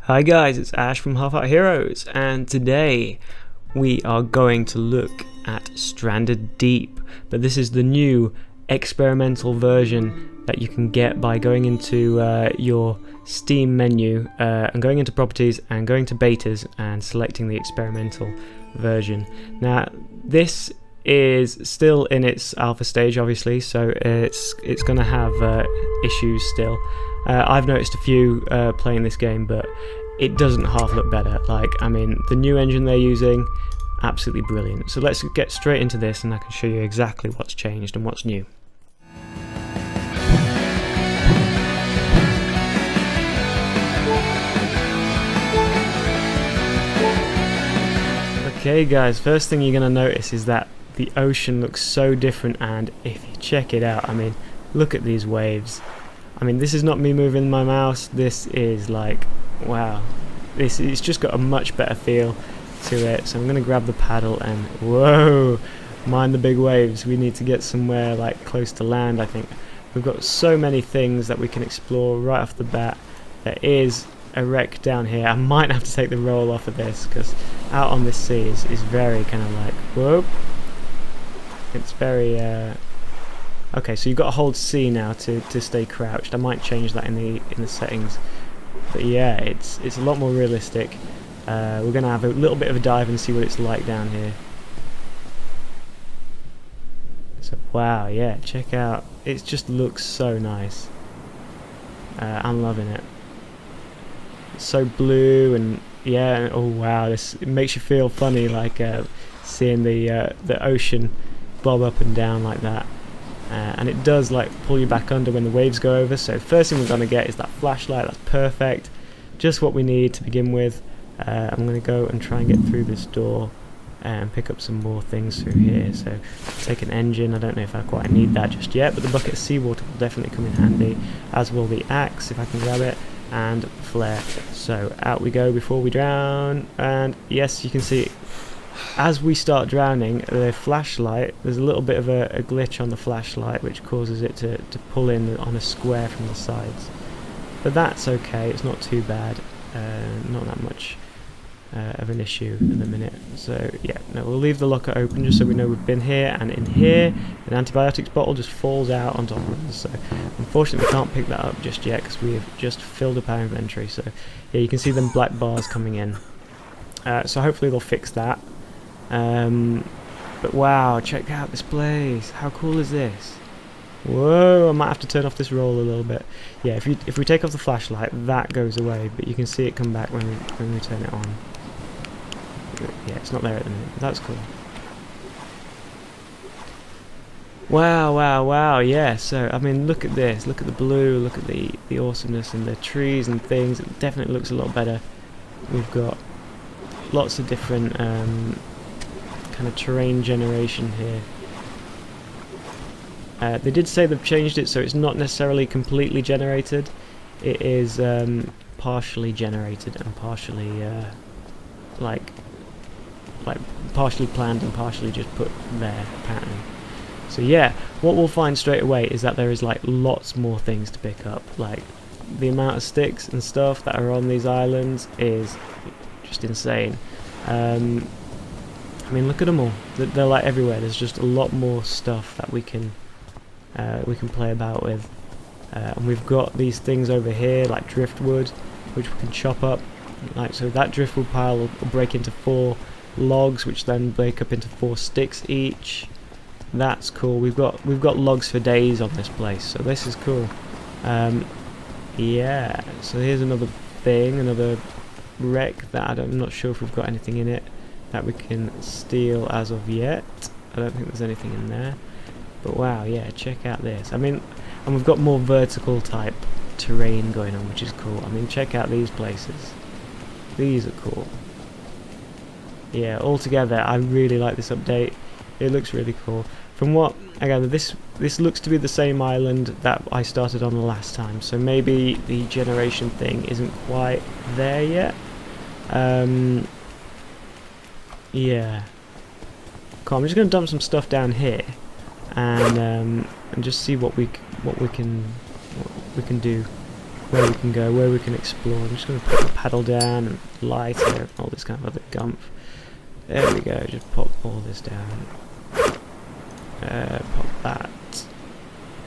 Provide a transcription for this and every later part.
Hi guys, it's Ash from Half Heart Heroes, and today we are going to look at Stranded Deep, but this is the new experimental version that you can get by going into your Steam menu and going into properties and going to betas and selecting the experimental version. Now this is still in its alpha stage obviously, so it's going to have issues still. I've noticed a few playing this game, but it doesn't half look better. Like, I mean, the new engine they're using, absolutely brilliant. So let's get straight into this and I can show you exactly what's changed and what's new. Okay guys, first thing you're going to notice is that the ocean looks so different, and if you check it out, I mean, look at these waves. I mean, this is not me moving my mouse, this is like, wow, it's just got a much better feel to it. So I'm going to grab the paddle and, whoa, mind the big waves. We need to get somewhere like close to land. I think we've got so many things that we can explore right off the bat. There is a wreck down here. I might have to take the roll off of this because out on this sea is very kind of like, whoa, it's very okay, so you've got to hold C now to stay crouched. I might change that in the settings, but yeah, it's a lot more realistic. We're gonna have a little bit of a dive and see what it's like down here. So wow, yeah, check out. It just looks so nice. I'm loving it. It's so blue and yeah. Oh wow, it makes you feel funny, like seeing the ocean bob up and down like that. And it does like pull you back under when the waves go over. So first thing we're going to get is that flashlight. That's perfect, just what we need to begin with. I'm going to go and try and get through this door and pick up some more things through here. So take an engine. I don't know if I quite need that just yet, but the bucket of seawater will definitely come in handy, as will the axe if I can grab it, and flare. So out we go before we drown. And yes, you can see as we start drowning, the flashlight, there's a little bit of a glitch on the flashlight which causes it to pull in on a square from the sides. But that's okay, it's not too bad, not that much of an issue at the minute. So yeah, no, we'll leave the locker open just so we know we've been here, and in here an antibiotics bottle just falls out on top of us. So unfortunately we can't pick that up just yet because we have just filled up our inventory. So yeah, you can see them black bars coming in. So hopefully they'll fix that. But wow, check out this place. How cool is this? Whoa, I might have to turn off this roll a little bit. Yeah, if we take off the flashlight, that goes away, but you can see it come back when we turn it on. Yeah, it's not there at the minute. That's cool. Wow, wow, wow. Yeah, so I mean, look at this. Look at the blue, look at the awesomeness and the trees and things. It definitely looks a lot better. We've got lots of different kind of terrain generation here. They did say they've changed it so it's not necessarily completely generated. It is partially generated and partially like partially planned and partially just put there apparently. So yeah, what we'll find straight away is that there is like lots more things to pick up. Like the amount of sticks and stuff that are on these islands is just insane. I mean, look at them all. They're like everywhere. There's just a lot more stuff that we can play about with. And we've got these things over here like driftwood, which we can chop up. Like so, that driftwood pile will break into 4 logs, which then break up into 4 sticks each. That's cool. We've got logs for days on this place, so this is cool. Yeah. So here's another thing, another wreck that I'm not sure if we've got anything in it that we can steal as of yet. I don't think there's anything in there, but wow, yeah, check out this. I mean, and we've got more vertical type terrain going on, which is cool. I mean, check out these places. These are cool. Yeah, altogether I really like this update. It looks really cool. From what I gather, this looks to be the same island that I started on the last time, so maybe the generation thing isn't quite there yet. Yeah. Cool, I'm just going to dump some stuff down here and just see what we can do where we can go, where we can explore. I'm just going to put the paddle down and lighter and all this kind of other gump. There we go, just pop all this down. Pop that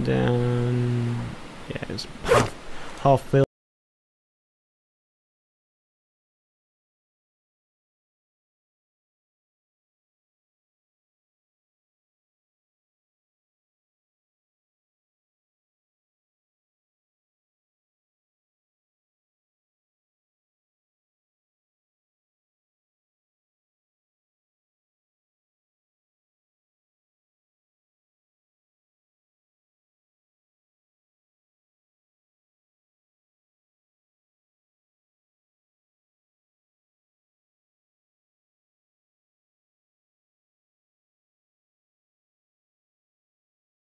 down. Yeah, it's half filled.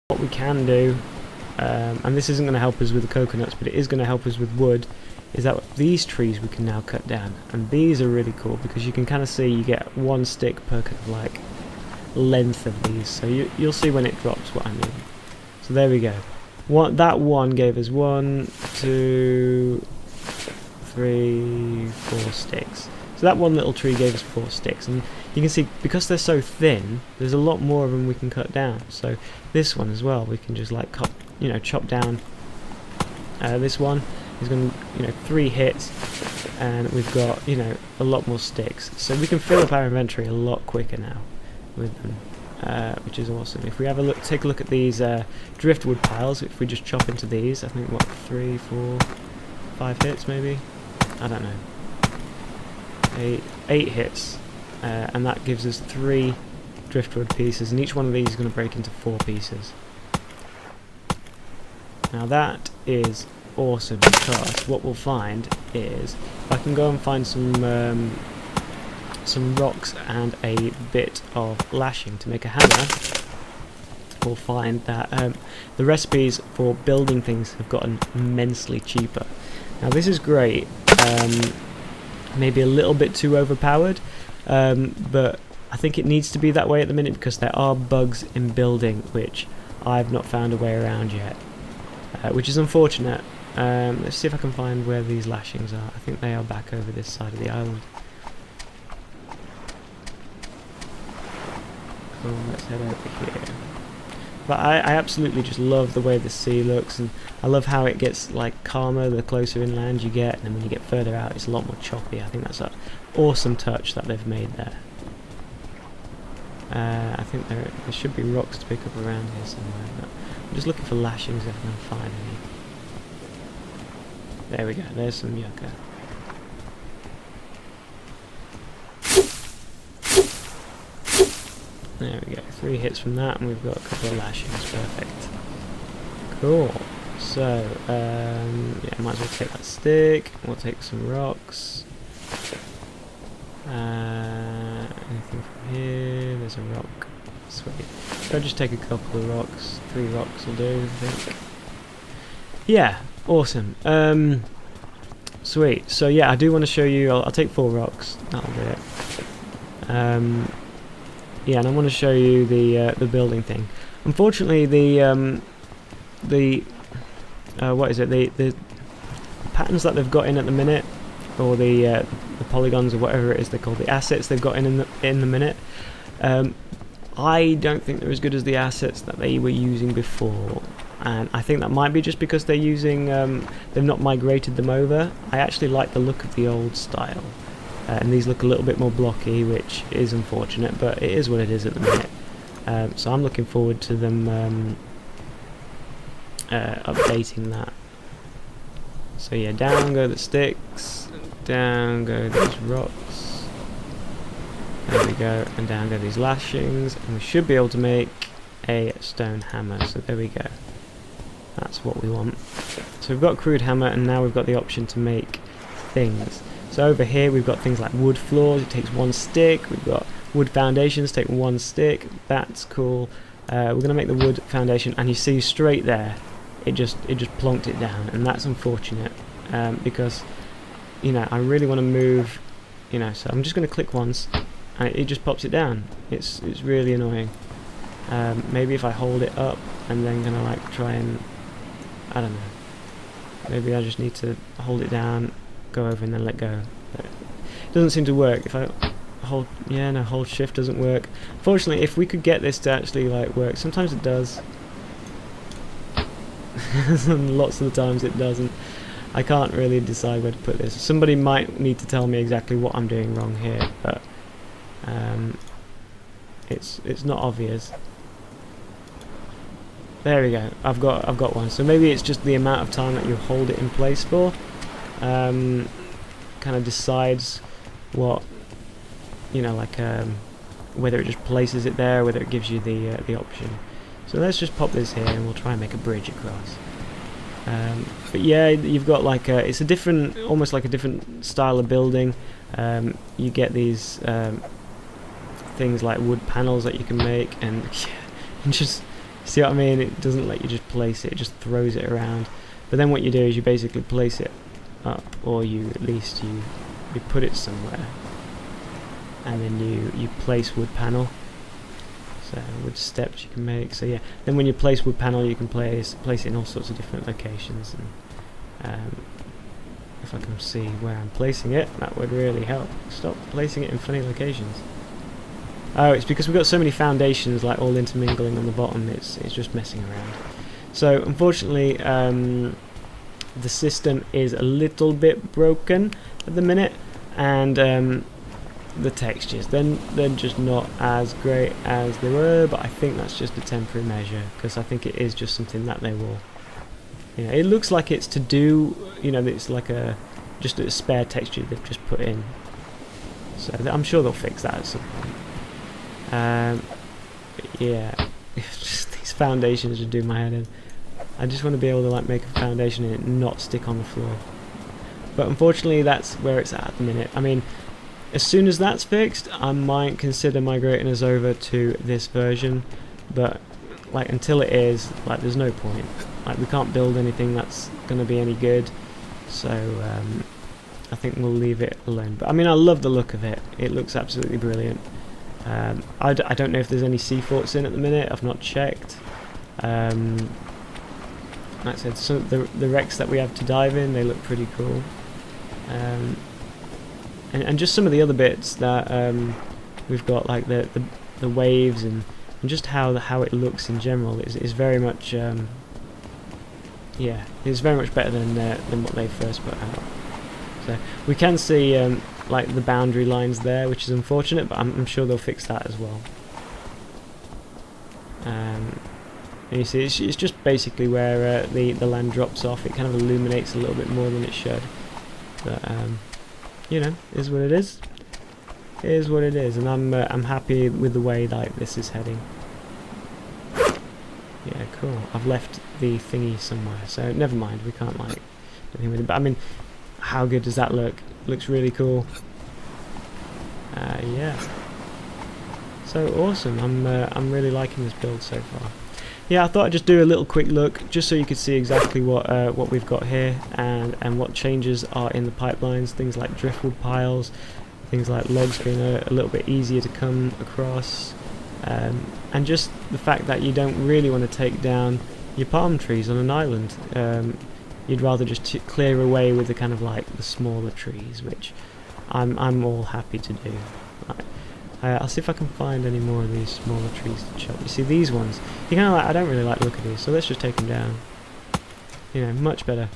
What we can do, and this isn't going to help us with the coconuts, but it is going to help us with wood, is that these trees we can now cut down, and these are really cool because you can kind of see you get one stick per kind of like length of these, so you'll see when it drops what I mean. So there we go. That one gave us 1, 2, 3, 4 sticks. So that one little tree gave us 4 sticks, and you can see because they're so thin, there's a lot more of them we can cut down. So this one as well, we can just like chop down. This one is going to 3 hits, and we've got a lot more sticks. So we can fill up our inventory a lot quicker now with them, which is awesome. If we have a look, take a look at these driftwood piles. If we just chop into these, I think what 3, 4, 5 hits maybe. I don't know. 8 hits, and that gives us 3 driftwood pieces, and each one of these is going to break into 4 pieces. Now that is awesome, because what we'll find is if I can go and find some rocks and a bit of lashing to make a hammer, we'll find that the recipes for building things have gotten immensely cheaper. Now this is great. Maybe a little bit too overpowered, but I think it needs to be that way at the minute because there are bugs in building which I've not found a way around yet, which is unfortunate. Let's see if I can find where these lashings are. I think they are back over this side of the island. Cool, let's head over here. But I absolutely just love the way the sea looks, and I love how it gets like calmer the closer inland you get, and then when you get further out it's a lot more choppy. I think that's an awesome touch that they've made there. I think there should be rocks to pick up around here somewhere, but I'm just looking for lashings if I can find any. There we go, there's some yucca. There we go, 3 hits from that, and we've got a couple of lashings. Perfect. Cool. So, yeah, might as well take that stick. We'll take some rocks. Anything from here? There's a rock. Sweet. So I'll just take a couple of rocks. 3 rocks will do, I think. Yeah, awesome. Sweet. So yeah, I do want to show you. I'll take 4 rocks. That'll do it. Yeah, and I want to show you the building thing. Unfortunately, the what is it? The patterns that they've got in at the minute, or the polygons or whatever it is they're called, the assets they've got in the minute. I don't think they're as good as the assets that they were using before, and I think that might be just because they're using they've not migrated them over. I actually like the look of the old style. And these look a little bit more blocky, which is unfortunate, but it is what it is at the minute. So I'm looking forward to them updating that. So yeah, down go the sticks, down go these rocks, there we go, and down go these lashings, and we should be able to make a stone hammer. So there we go, that's what we want. So we've got a crude hammer, and now we've got the option to make things. So over here we've got things like wood floors, it takes 1 stick. We've got wood foundations, take 1 stick. That's cool. We're going to make the wood foundation, and you see straight there, it just plonked it down, and that's unfortunate because I really want to move. So I'm just going to click once, and it just pops it down. It's really annoying. Maybe if I hold it up and then gonna like try and I don't know. Maybe I just need to hold it down, go over and then let go. But it doesn't seem to work. If I hold, yeah, no, hold shift doesn't work. Fortunately, if we could get this to actually like work, sometimes it does. And lots of the times it doesn't. I can't really decide where to put this. Somebody might need to tell me exactly what I'm doing wrong here, but it's not obvious. There we go. I've got one. So maybe it's just the amount of time that you hold it in place for, kind of decides what, you know, like whether it just places it there, whether it gives you the option. So let's just pop this here, and we'll try and make a bridge across. But yeah, you've got like it's a different, almost like a different style of building. You get these things like wood panels that you can make, and just see what I mean. It doesn't let you just place it; it just throws it around. But then what you do is you basically place it up, or you at least you put it somewhere, and then you place wood panel. So wood steps you can make. So yeah, then when you place wood panel, you can place it in all sorts of different locations. And if I can see where I'm placing it, that would really help. Stop placing it in funny locations. Oh, it's because we've got so many foundations like all intermingling on the bottom. It's just messing around. So unfortunately, the system is a little bit broken at the minute, and the textures, then they're just not as great as they were, but I think that's just a temporary measure, because I think it is just something that they will, you know, it looks like it's to do, you know, it's like just a spare texture they've just put in, so I'm sure they'll fix that at some point. Yeah, just these foundations just do my head in. I just want to be able to like make a foundation and it not stick on the floor, but unfortunately that's where it's at the minute. I mean, as soon as that's fixed, I might consider migrating us over to this version, but like until it is, like there's no point. Like we can't build anything that's going to be any good, so I think we'll leave it alone. But I mean, I love the look of it. It looks absolutely brilliant. I don't know if there's any sea forts in at the minute. I've not checked. Like I said, so the wrecks that we have to dive in, they look pretty cool. And just some of the other bits that we've got, like the waves and just how it looks in general is very much yeah, it's very much better than what they first put out. So we can see like the boundary lines there, which is unfortunate, but I'm sure they'll fix that as well. And you see, it's just basically where the land drops off. It kind of illuminates a little bit more than it should, but you know, is what it is. It is what it is, and I'm happy with the way like this is heading. Yeah, cool. I've left the thingy somewhere, so never mind. We can't like do anything with it. But I mean, how good does that look? Looks really cool. Yeah. So awesome. I'm really liking this build so far. Yeah, I thought I'd just do a little quick look, just so you could see exactly what we've got here, and what changes are in the pipelines. Things like driftwood piles, things like logs being a little bit easier to come across, and just the fact that you don't really want to take down your palm trees on an island. You'd rather just clear away with the kind of like the smaller trees, which I'm all happy to do. I'll see if I can find any more of these smaller trees to chop. You see these ones, you kind of like, I don't really like the look of these, so let's just take them down. You know, much better.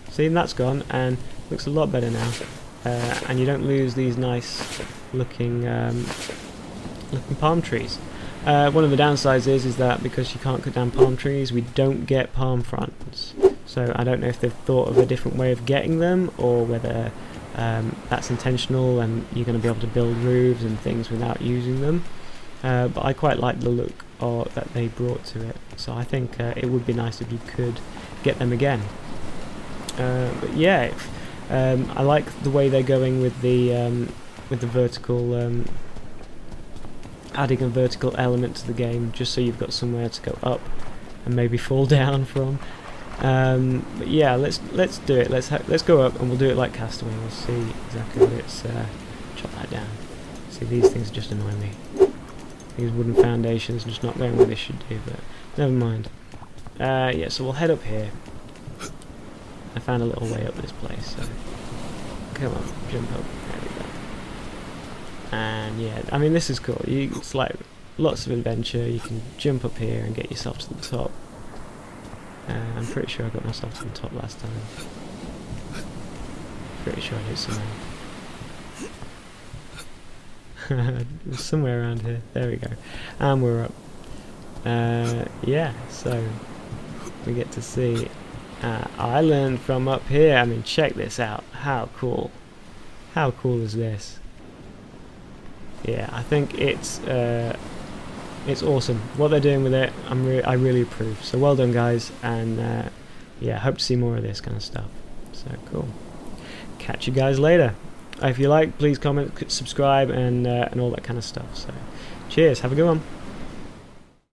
See, and that's gone, and looks a lot better now. And you don't lose these nice looking palm trees. One of the downsides is that because you can't cut down palm trees, we don't get palm fronds. So I don't know if they've thought of a different way of getting them, or whether that's intentional and you're going to be able to build roofs and things without using them. But I quite like the look that they brought to it, so I think it would be nice if you could get them again. But yeah, I like the way they're going with the vertical, adding a vertical element to the game, just so you've got somewhere to go up and maybe fall down from. But yeah, let's do it. Let's go up and we'll do it like Castaway. We'll see exactly what it's. Chop that down. See, these things just annoy me. These wooden foundations just not going where they should do, but never mind. Yeah, so we'll head up here. I found a little way up this place, so come on, jump up. There we go. And yeah, I mean, this is cool. It's like lots of adventure. You can jump up here and get yourself to the top. I'm pretty sure I got myself to the top last time. Pretty sure I did somewhere. Somewhere around here. There we go. And we're up. Yeah, so we get to see island from up here. I mean, check this out. How cool. How cool is this? Yeah, I think it's awesome. What they're doing with it, I really approve. So well done, guys, and yeah, hope to see more of this kind of stuff. So cool. Catch you guys later. If you like, please comment, subscribe, and all that kind of stuff. So cheers. Have a good one.